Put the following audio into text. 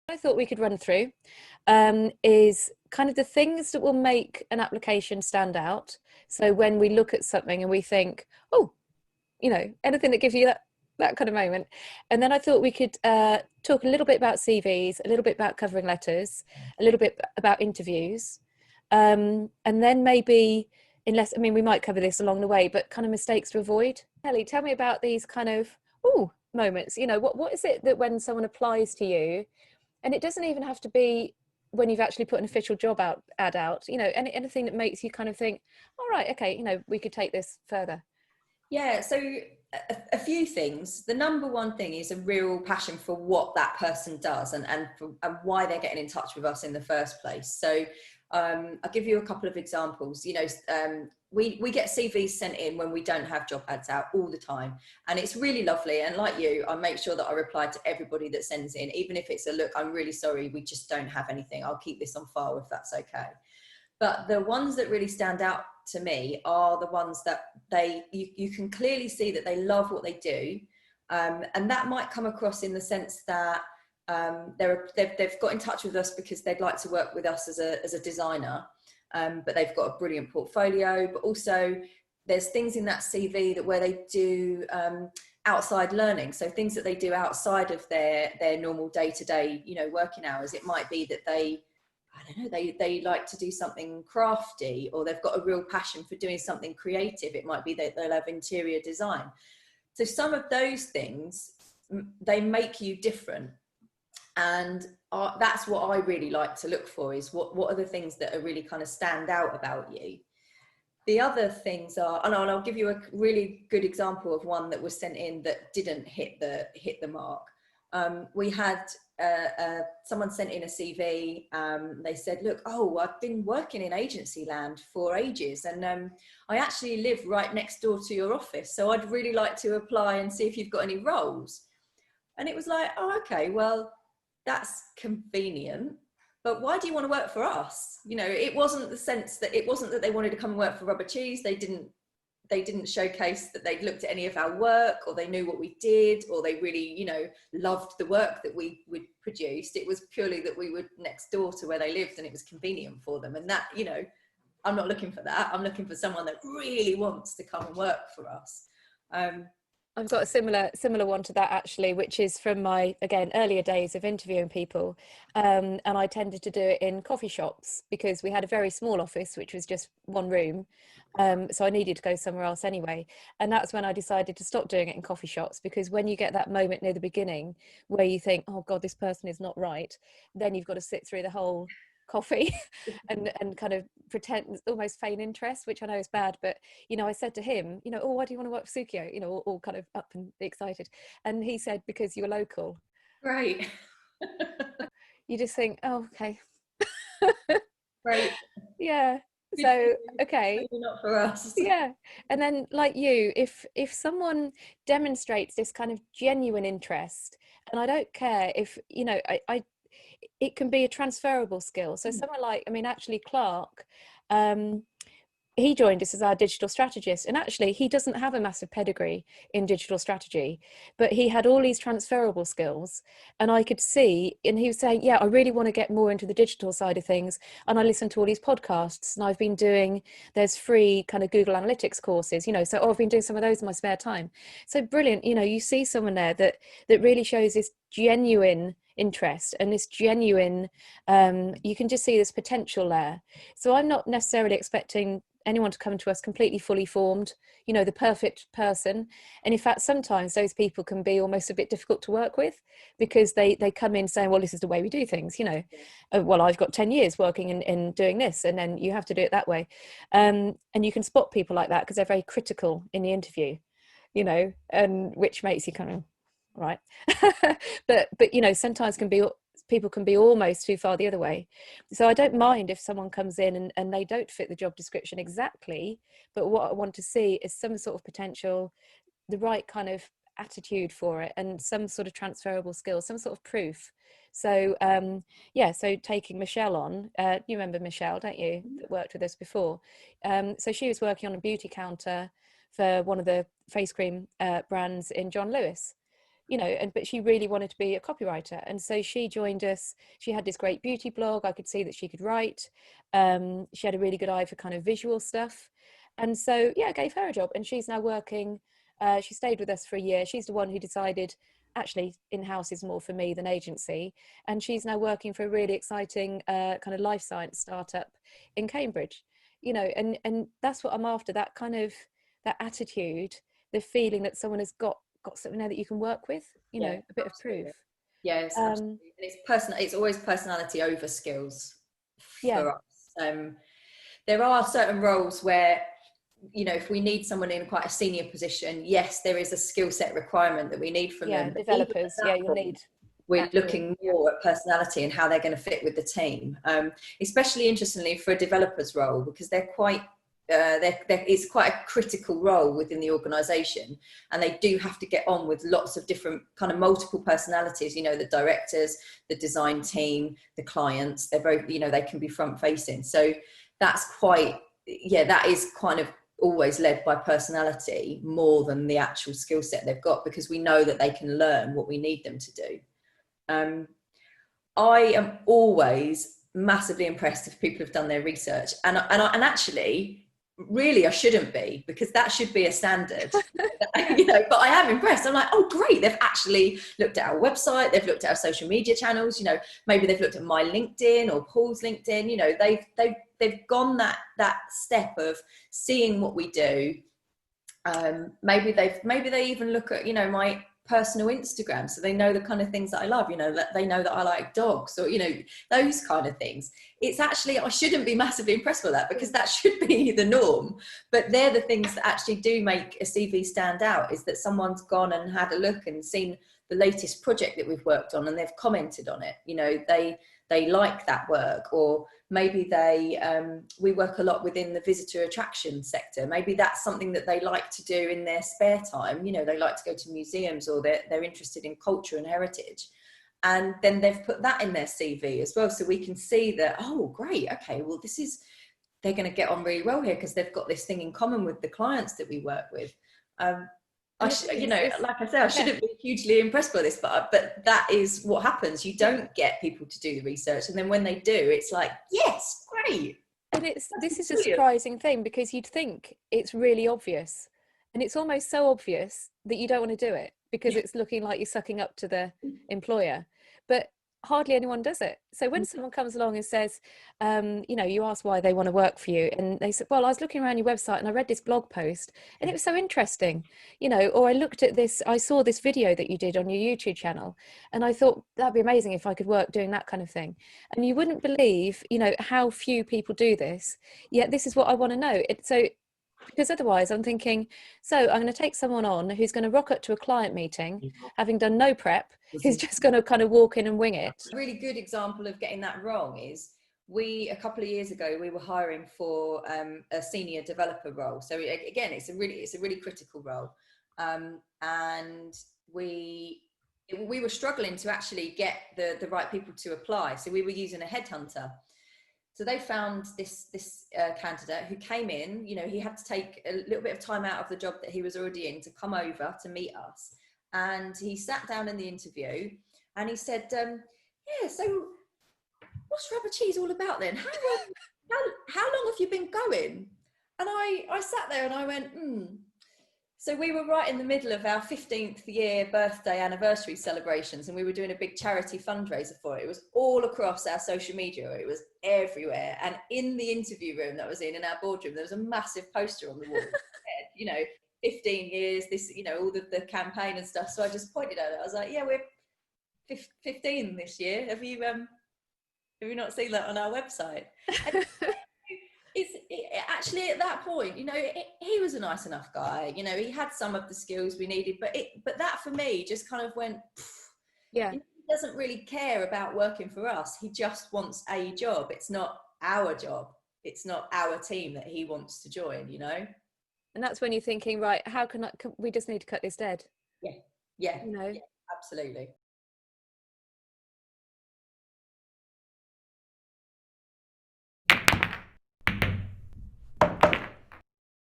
I thought we could run through is kind of the things that will make an application stand out. So when we look at something and we think, oh, anything that gives you that kind of moment. And then I thought we could talk a little bit about CVs, a little bit about covering letters, a little bit about interviews, and then maybe, we might cover this along the way, but kind of mistakes to avoid. Ellie, tell me about these kind of moments. What is it that when someone applies to you, and it doesn't even have to be when you've actually put an official ad out, anything that makes you kind of think, all right, okay, we could take this further. Yeah, so a few things. The number one thing is a real passion for what that person does and why they're getting in touch with us in the first place. So I'll give you a couple of examples. We get CVs sent in when we don't have job ads out all the time, and it's really lovely. And like you, I make sure that I reply to everybody that sends in, even if it's a look, I'm really sorry, we just don't have anything. I'll keep this on file if that's okay. But the ones that really stand out to me are the ones that you can clearly see that they love what they do. And that might come across in the sense that they've got in touch with us because they'd like to work with us as a designer, but they've got a brilliant portfolio. But also there's things in that CV that where they do outside learning. So things that they do outside of their normal day-to-day, working hours. It might be that they like to do something crafty, or they've got a real passion for doing something creative. It might be that they'll have interior design. So some of those things, they make you different. And that's what I really like to look for, is what are the things that are really kind of stand out about you. The other things are, and I'll give you a really good example of one that was sent in that didn't hit the mark. We had someone sent in a CV. They said, look, I've been working in agency land for ages, and I actually live right next door to your office, so I'd really like to apply and see if you've got any roles. And it was like, oh, okay, well, that's convenient, but why do you want to work for us? It wasn't that they wanted to come and work for Rubber Cheese. They didn't showcase that they'd looked at any of our work, or they knew what we did, or they really, loved the work that we produced. It was purely that we were next door to where they lived and it was convenient for them. And that, I'm not looking for that. I'm looking for someone that really wants to come and work for us. I've got a similar one to that, actually, which is from my, again, earlier days of interviewing people. And I tended to do it in coffee shops because we had a very small office, which was just one room. So I needed to go somewhere else anyway. And that's when I decided to stop doing it in coffee shops, because when you get that moment near the beginning where you think, oh God, this person is not right, then you've got to sit through the whole coffee and kind of pretend, almost feign interest, which I know is bad, but I said to him, oh, why do you want to work for Sukio, all kind of up and excited, and he said, because you're local. Right. You just think, oh, okay. Right. Yeah. So okay, maybe not for us. Yeah. And then, like you, if someone demonstrates this kind of genuine interest, and I don't care if I it can be a transferable skill. So someone like, actually Clark, he joined us as our digital strategist, and actually he doesn't have a massive pedigree in digital strategy, but he had all these transferable skills. And I could see, and he was saying, yeah, I really want to get more into the digital side of things, and I listen to all these podcasts, and I've been doing, there's free kind of Google Analytics courses, so I've been doing some of those in my spare time. So brilliant. You see someone there that really shows this genuine interest and this genuine, you can just see this potential there. So I'm not necessarily expecting anyone to come to us completely fully formed, the perfect person. And in fact, sometimes those people can be almost a bit difficult to work with, because they come in saying, well, this is the way we do things, well, I've got 10 years working in doing this, and then you have to do it that way. And you can spot people like that because they're very critical in the interview, and which makes you kind of, right. but sometimes people can be almost too far the other way. So I don't mind if someone comes in and they don't fit the job description exactly, but what I want to see is some sort of potential, the right kind of attitude for it, and some sort of transferable skills, some sort of proof. So so taking Michelle on, you remember Michelle, don't you, that worked with us before? So she was working on a beauty counter for one of the face cream brands in John Lewis. you know, and but she really wanted to be a copywriter, and so she joined us. She had this great beauty blog. I could see that she could write. She had a really good eye for kind of visual stuff, and so yeah, I gave her a job, and she's now working. She stayed with us for a year. She's the one who decided actually in-house is more for me than agency, and she's now working for a really exciting kind of life science startup in Cambridge, you know, and that's what I'm after, that kind of, that attitude, the feeling that someone has got something there that you can work with, you know, a bit absolutely. of proof. Yes, absolutely. And it's always personality over skills Yeah, for us. There are certain roles where, you know, if we need someone in quite a senior position, yes, there is a skill set requirement that we need from them. But even developers, at yeah, that you'll point, need we're actual, looking more at personality and how they're going to fit with the team. Especially interestingly for a developer's role, because they're quite it's quite a critical role within the organization, and they do have to get on with lots of different kind of multiple personalities, you know, the directors, the design team, the clients. They're very, you know, they can be front facing, so that's quite, yeah, that is kind of always led by personality more than the actual skill set they've got, because we know that they can learn what we need them to do. I am always massively impressed if people have done their research, and actually really I shouldn't be, because that should be a standard. You know, but I am impressed. I'm like, oh great, they've actually looked at our website, they've looked at our social media channels, you know, maybe they've looked at my LinkedIn or Paul's LinkedIn, you know, they've gone that step of seeing what we do. Maybe they even look at, you know, my personal Instagram, so they know the kind of things that I love, you know, that they know that I like dogs, or, you know, those kind of things. It's actually, I shouldn't be massively impressed with that, because that should be the norm, but they're the things that actually do make a CV stand out, is that someone's gone and had a look and seen the latest project that we've worked on and they've commented on it, you know, they like that work. Or maybe we work a lot within the visitor attraction sector. Maybe that's something that they like to do in their spare time. You know, they like to go to museums, or they're interested in culture and heritage. And then they've put that in their CV as well. So we can see that, oh, great. Okay, well, they're going to get on really well here, because they've got this thing in common with the clients that we work with. You know, like I said, I shouldn't be hugely impressed by this, but that is what happens. You don't get people to do the research, and then when they do, it's like, yes, great. and this is a surprising thing, because you'd think it's really obvious, and it's almost so obvious that you don't want to do it, because it's looking like you're sucking up to the employer, but hardly anyone does it. So when someone comes along and says, you know, you ask why they want to work for you, and they said, well, I was looking around your website and I read this blog post and it was so interesting, you know, or I saw this video that you did on your YouTube channel and I thought that'd be amazing if I could work doing that kind of thing. And you wouldn't believe, you know, how few people do this, yet this is what I want to know. Because otherwise I'm thinking, so I'm going to take someone on who's going to rock up to a client meeting having done no prep, who's just going to kind of walk in and wing it. A really good example of getting that wrong is, a couple of years ago, we were hiring for a senior developer role. So again, it's a really critical role. And we were struggling to actually get the right people to apply. So we were using a headhunter. So they found this candidate who came in. You know, he had to take a little bit of time out of the job that he was already in to come over to meet us. And he sat down in the interview and he said, yeah, so what's Rubber Cheese all about then? How long have you been going? And I sat there and I went, So we were right in the middle of our 15th year birthday anniversary celebrations, and we were doing a big charity fundraiser for it. It was all across our social media. It was everywhere. And in the interview room that I was in our boardroom, there was a massive poster on the wall. You know, 15 years, this, you know, all the campaign and stuff. So I just pointed at it. I was like, yeah, we're 15 this year. Have you not seen that on our website? Actually at that point, you know, he was a nice enough guy. You know, he had some of the skills we needed, but that for me just kind of went, yeah. He doesn't really care about working for us. He just wants a job. It's not our job. It's not our team that he wants to join, you know? And that's when you're thinking, right, we just need to cut this dead. Yeah. Yeah. You know? Yeah, absolutely.